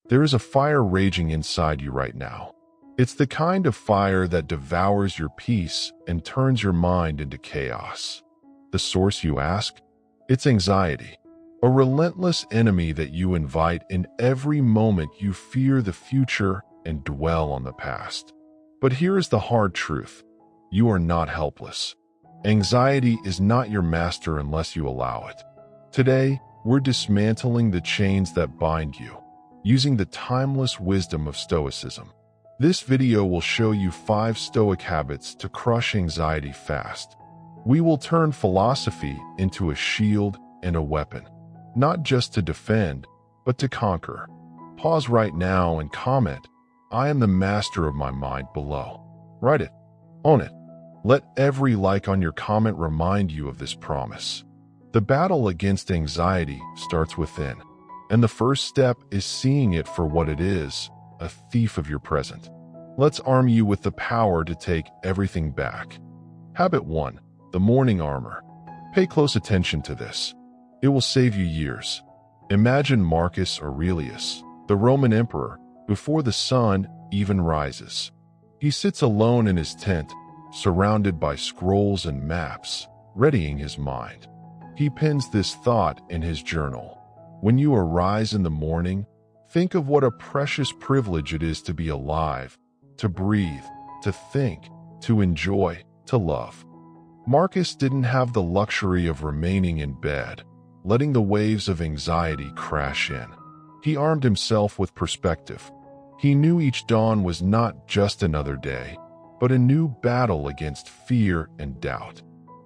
There is a fire raging inside you right now. It's the kind of fire that devours your peace and turns your mind into chaos. The source, you ask? It's anxiety, a relentless enemy that you invite in every moment you fear the future and dwell on the past. But here is the hard truth. You are not helpless. Anxiety is not your master unless you allow it. Today, we're dismantling the chains that bind you, using the timeless wisdom of Stoicism. This video will show you 5 Stoic habits to crush anxiety fast. We will turn philosophy into a shield and a weapon, not just to defend, but to conquer. Pause right now and comment, "I am the master of my mind," below. Write it. Own it. Let every like on your comment remind you of this promise. The battle against anxiety starts within, and the first step is seeing it for what it is, a thief of your present. Let's arm you with the power to take everything back. Habit 1. The morning armor. Pay close attention to this. It will save you years. Imagine Marcus Aurelius, the Roman emperor, before the sun even rises. He sits alone in his tent, surrounded by scrolls and maps, readying his mind. He pens this thought in his journal. When you arise in the morning, think of what a precious privilege it is to be alive, to breathe, to think, to enjoy, to love. Marcus didn't have the luxury of remaining in bed, letting the waves of anxiety crash in. He armed himself with perspective. He knew each dawn was not just another day, but a new battle against fear and doubt.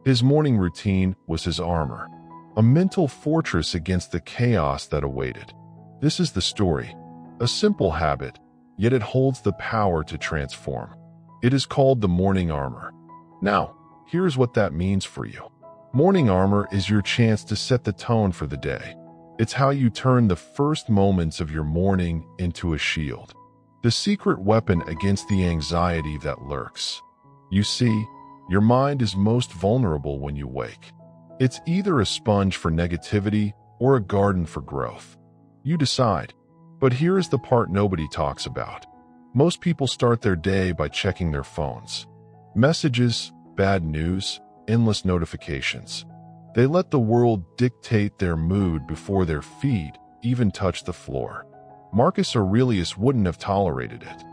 His morning routine was his armor, a mental fortress against the chaos that awaited. This is the story, a simple habit, yet it holds the power to transform. It is called the morning armor. Now, here's what that means for you. Morning armor is your chance to set the tone for the day. It's how you turn the first moments of your morning into a shield, the secret weapon against the anxiety that lurks. You see, your mind is most vulnerable when you wake. It's either a sponge for negativity or a garden for growth. You decide. But here is the part nobody talks about. Most people start their day by checking their phones. Messages, bad news, endless notifications. They let the world dictate their mood before their feet even touch the floor. Marcus Aurelius wouldn't have tolerated it,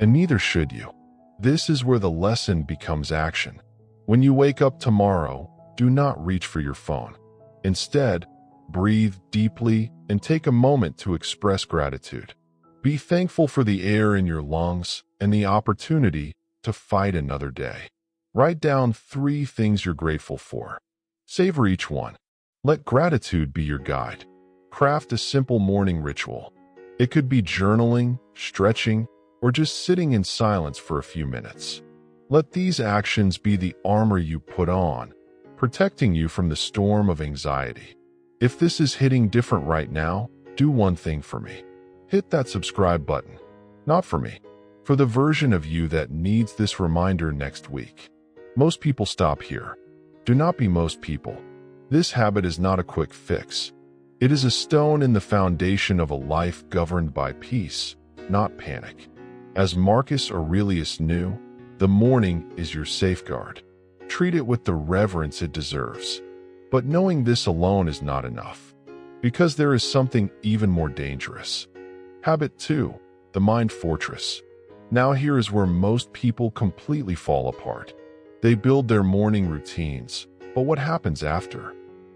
and neither should you. This is where the lesson becomes action. When you wake up tomorrow, do not reach for your phone. Instead, breathe deeply and take a moment to express gratitude. Be thankful for the air in your lungs and the opportunity to fight another day. Write down 3 things you're grateful for. Savor each one. Let gratitude be your guide. Craft a simple morning ritual. It could be journaling, stretching, or just sitting in silence for a few minutes. Let these actions be the armor you put on, protecting you from the storm of anxiety. If this is hitting different right now, do one thing for me. Hit that subscribe button. Not for me, for the version of you that needs this reminder next week. Most people stop here. Do not be most people. This habit is not a quick fix. It is a stone in the foundation of a life governed by peace, not panic. As Marcus Aurelius knew, the morning is your safeguard. Treat it with the reverence it deserves. But knowing this alone is not enough, because there is something even more dangerous. Habit 2, the mind fortress. Now here is where most people completely fall apart. They build their morning routines, but what happens after?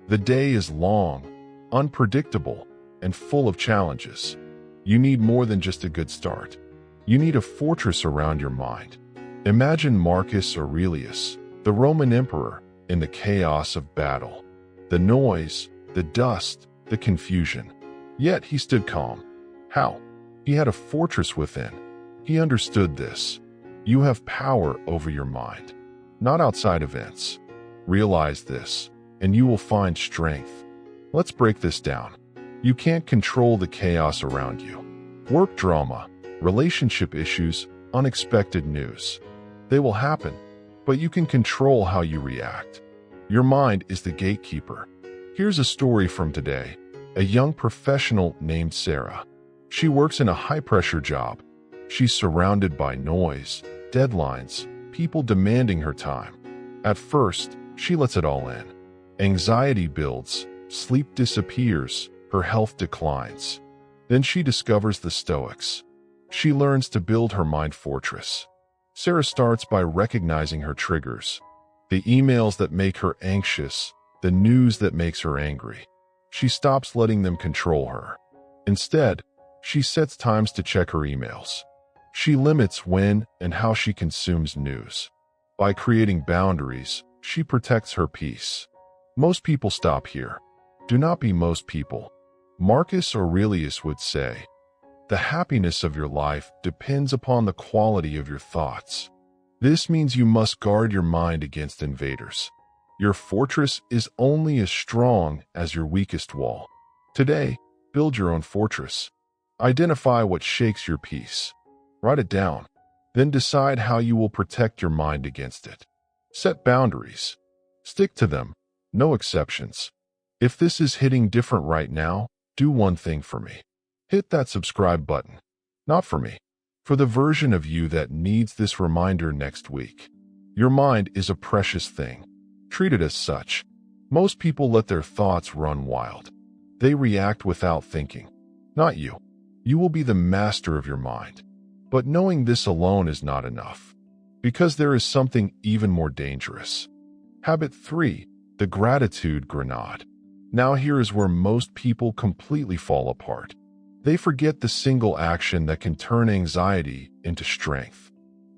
The day is long, unpredictable, and full of challenges. You need more than just a good start. You need a fortress around your mind. Imagine Marcus Aurelius, the Roman emperor, in the chaos of battle. The noise, the dust, the confusion. Yet he stood calm. How? He had a fortress within. He understood this. You have power over your mind, not outside events. Realize this, and you will find strength. Let's break this down. You can't control the chaos around you. Work drama, relationship issues, unexpected news. They will happen, but you can control how you react. Your mind is the gatekeeper. Here's a story from today. A young professional named Sarah. She works in a high-pressure job. She's surrounded by noise, deadlines, people demanding her time. At first, she lets it all in. Anxiety builds, sleep disappears, her health declines. Then she discovers the Stoics. She learns to build her mind fortress. Sarah starts by recognizing her triggers. The emails that make her anxious, the news that makes her angry. She stops letting them control her. Instead, she sets times to check her emails. She limits when and how she consumes news. By creating boundaries, she protects her peace. Most people stop here. Do not be most people. Marcus Aurelius would say, "The happiness of your life depends upon the quality of your thoughts." This means you must guard your mind against invaders. Your fortress is only as strong as your weakest wall. Today, build your own fortress. Identify what shakes your peace. Write it down. Then decide how you will protect your mind against it. Set boundaries. Stick to them. No exceptions. If this is hitting different right now, do one thing for me. Hit that subscribe button. Not for me. For the version of you that needs this reminder next week. Your mind is a precious thing. Treat it as such. Most people let their thoughts run wild. They react without thinking. Not you. You will be the master of your mind. But knowing this alone is not enough. Because there is something even more dangerous. Habit 3. The gratitude grenade. Now here is where most people completely fall apart. They forget the single action that can turn anxiety into strength.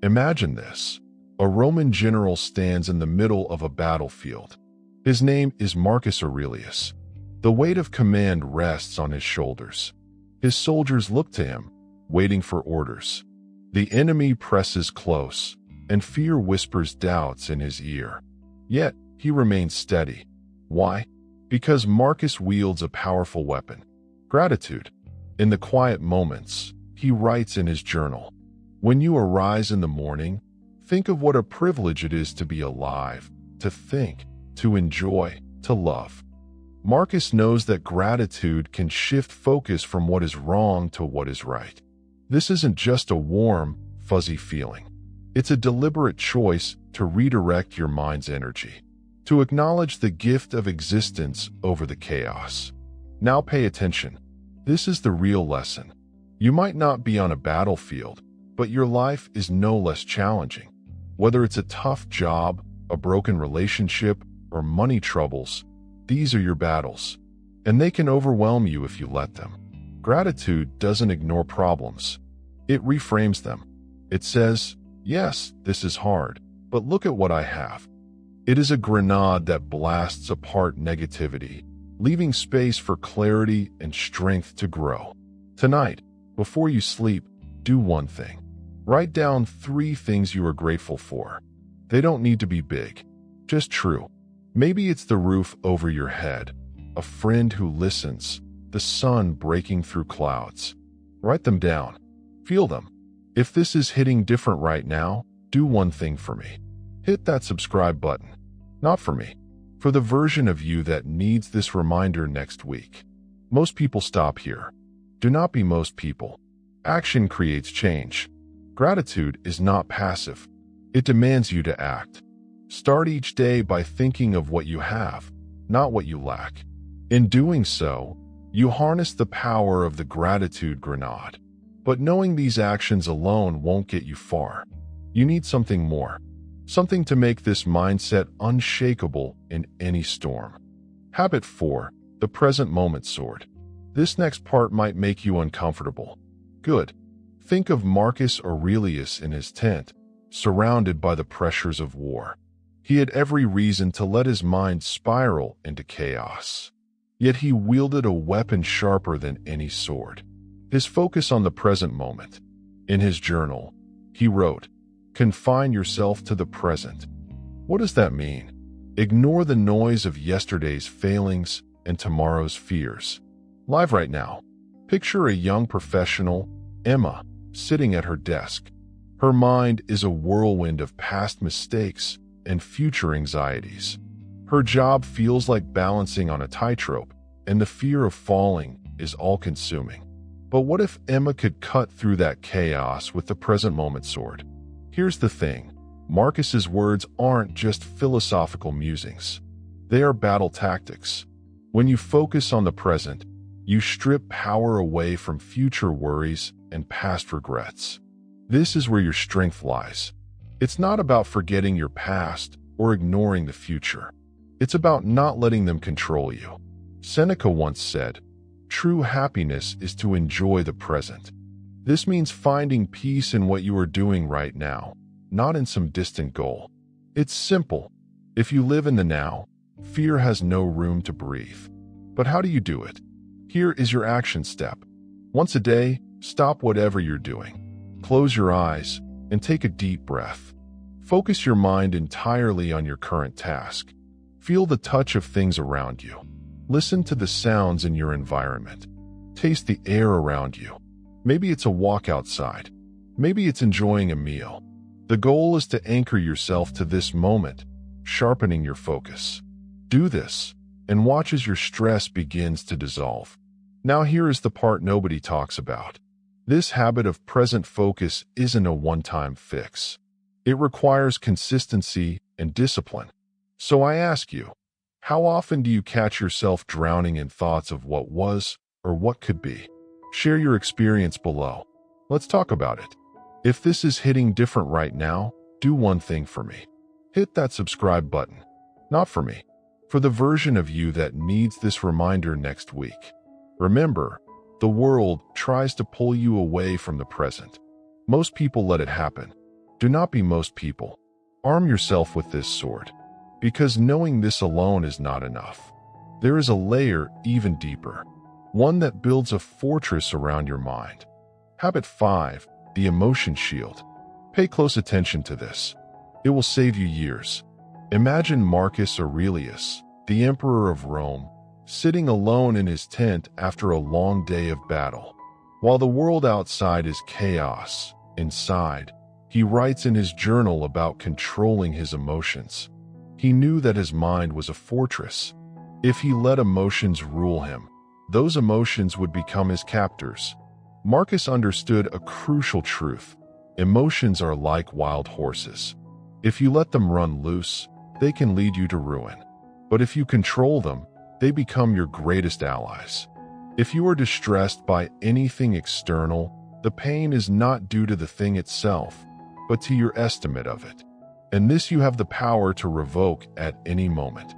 Imagine this. A Roman general stands in the middle of a battlefield. His name is Marcus Aurelius. The weight of command rests on his shoulders. His soldiers look to him, waiting for orders. The enemy presses close, and fear whispers doubts in his ear. Yet, he remains steady. Why? Because Marcus wields a powerful weapon. Gratitude. In the quiet moments, he writes in his journal, "When you arise in the morning, think of what a privilege it is to be alive, to think, to enjoy, to love." Marcus knows that gratitude can shift focus from what is wrong to what is right. This isn't just a warm, fuzzy feeling. It's a deliberate choice to redirect your mind's energy, to acknowledge the gift of existence over the chaos. Now pay attention. This is the real lesson. You might not be on a battlefield, but your life is no less challenging. Whether it's a tough job, a broken relationship, or money troubles, these are your battles, and they can overwhelm you if you let them. Gratitude doesn't ignore problems. It reframes them. It says, "Yes, this is hard, but look at what I have." It is a grenade that blasts apart negativity, leaving space for clarity and strength to grow. Tonight, before you sleep, do one thing. Write down 3 things you are grateful for. They don't need to be big, just true. Maybe it's the roof over your head, a friend who listens, the sun breaking through clouds. Write them down. Feel them. If this is hitting different right now, do one thing for me. Hit that subscribe button. Not for me. For the version of you that needs this reminder next week. Most people stop here. Do not be most people. Action creates change. Gratitude is not passive. It demands you to act. Start each day by thinking of what you have, not what you lack. In doing so, you harness the power of the gratitude grenade. But knowing these actions alone won't get you far. You need something more. Something to make this mindset unshakable in any storm. Habit 4. The present moment sword. This next part might make you uncomfortable. Good. Think of Marcus Aurelius in his tent, surrounded by the pressures of war. He had every reason to let his mind spiral into chaos. Yet he wielded a weapon sharper than any sword. His focus on the present moment. In his journal, he wrote, "Confine yourself to the present." What does that mean? Ignore the noise of yesterday's failings and tomorrow's fears. Live right now. Picture a young professional, Emma, sitting at her desk. Her mind is a whirlwind of past mistakes and future anxieties. Her job feels like balancing on a tightrope, and the fear of falling is all-consuming. But what if Emma could cut through that chaos with the present moment sword? Here's the thing. Marcus's words aren't just philosophical musings. They are battle tactics. When you focus on the present, you strip power away from future worries and past regrets. This is where your strength lies. It's not about forgetting your past or ignoring the future. It's about not letting them control you. Seneca once said, "True happiness is to enjoy the present." This means finding peace in what you are doing right now, not in some distant goal. It's simple. If you live in the now, fear has no room to breathe. But how do you do it? Here is your action step. Once a day, stop whatever you're doing. Close your eyes and take a deep breath. Focus your mind entirely on your current task. Feel the touch of things around you. Listen to the sounds in your environment. Taste the air around you. Maybe it's a walk outside. Maybe it's enjoying a meal. The goal is to anchor yourself to this moment, sharpening your focus. Do this, and watch as your stress begins to dissolve. Now here is the part nobody talks about. This habit of present focus isn't a one-time fix. It requires consistency and discipline. So I ask you, how often do you catch yourself drowning in thoughts of what was or what could be? Share your experience below. Let's talk about it. If this is hitting different right now, do one thing for me. Hit that subscribe button. Not for me, for the version of you that needs this reminder next week. Remember, the world tries to pull you away from the present. Most people let it happen. Do not be most people. Arm yourself with this sword. Because knowing this alone is not enough. There is a layer even deeper. One that builds a fortress around your mind. Habit 5. The emotion shield. Pay close attention to this. It will save you years. Imagine Marcus Aurelius, the emperor of Rome, sitting alone in his tent after a long day of battle. While the world outside is chaos, inside, he writes in his journal about controlling his emotions. He knew that his mind was a fortress. If he let emotions rule him, those emotions would become his captors. Marcus understood a crucial truth. Emotions are like wild horses. If you let them run loose, they can lead you to ruin. But if you control them, they become your greatest allies. If you are distressed by anything external, the pain is not due to the thing itself, but to your estimate of it. And this you have the power to revoke at any moment.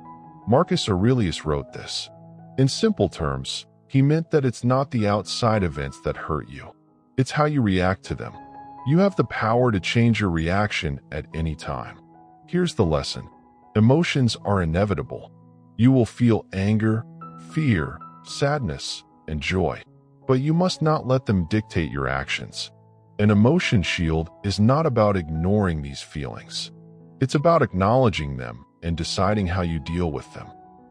Marcus Aurelius wrote this. In simple terms, he meant that it's not the outside events that hurt you. It's how you react to them. You have the power to change your reaction at any time. Here's the lesson. Emotions are inevitable. You will feel anger, fear, sadness, and joy. But you must not let them dictate your actions. An emotion shield is not about ignoring these feelings. It's about acknowledging them and deciding how you deal with them.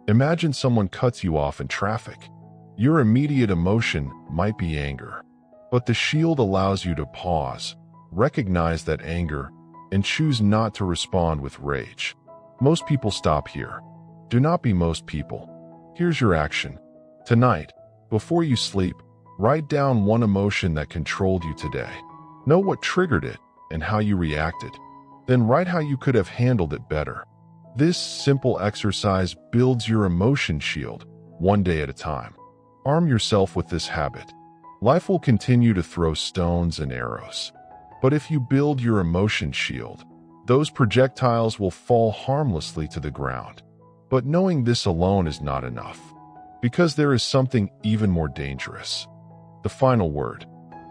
Imagine someone cuts you off in traffic. Your immediate emotion might be anger, but the shield allows you to pause, recognize that anger, and choose not to respond with rage. Most people stop here. Do not be most people. Here's your action. Tonight, before you sleep, write down one emotion that controlled you today. Know what triggered it and how you reacted. Then write how you could have handled it better. This simple exercise builds your emotion shield, one day at a time. Arm yourself with this habit. Life will continue to throw stones and arrows. But if you build your emotion shield, those projectiles will fall harmlessly to the ground. But knowing this alone is not enough, because there is something even more dangerous. The final word.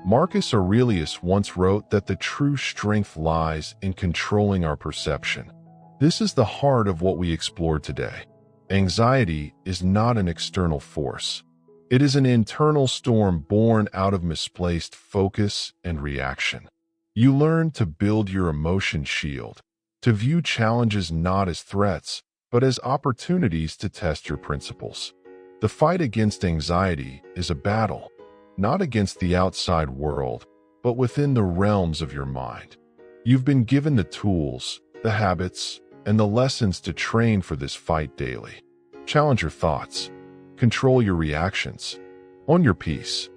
Marcus Aurelius once wrote that the true strength lies in controlling our perception. This is the heart of what we explored today. Anxiety is not an external force. It is an internal storm born out of misplaced focus and reaction. You learn to build your emotion shield, to view challenges not as threats, but as opportunities to test your principles. The fight against anxiety is a battle, not against the outside world, but within the realms of your mind. You've been given the tools, the habits, and the lessons to train for this fight daily. Challenge your thoughts. Control your reactions. Own your peace.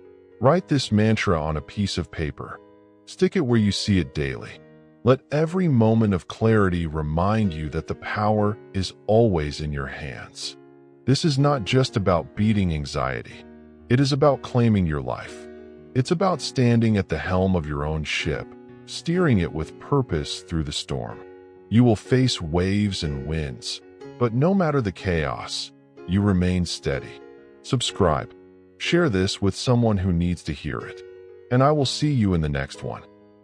Write this mantra on a piece of paper. Stick it where you see it daily. Let every moment of clarity remind you that the power is always in your hands. This is not just about beating anxiety. It is about claiming your life. It's about standing at the helm of your own ship, steering it with purpose through the storm. You will face waves and winds, but no matter the chaos, you remain steady. Subscribe. Share this with someone who needs to hear it. And I will see you in the next one.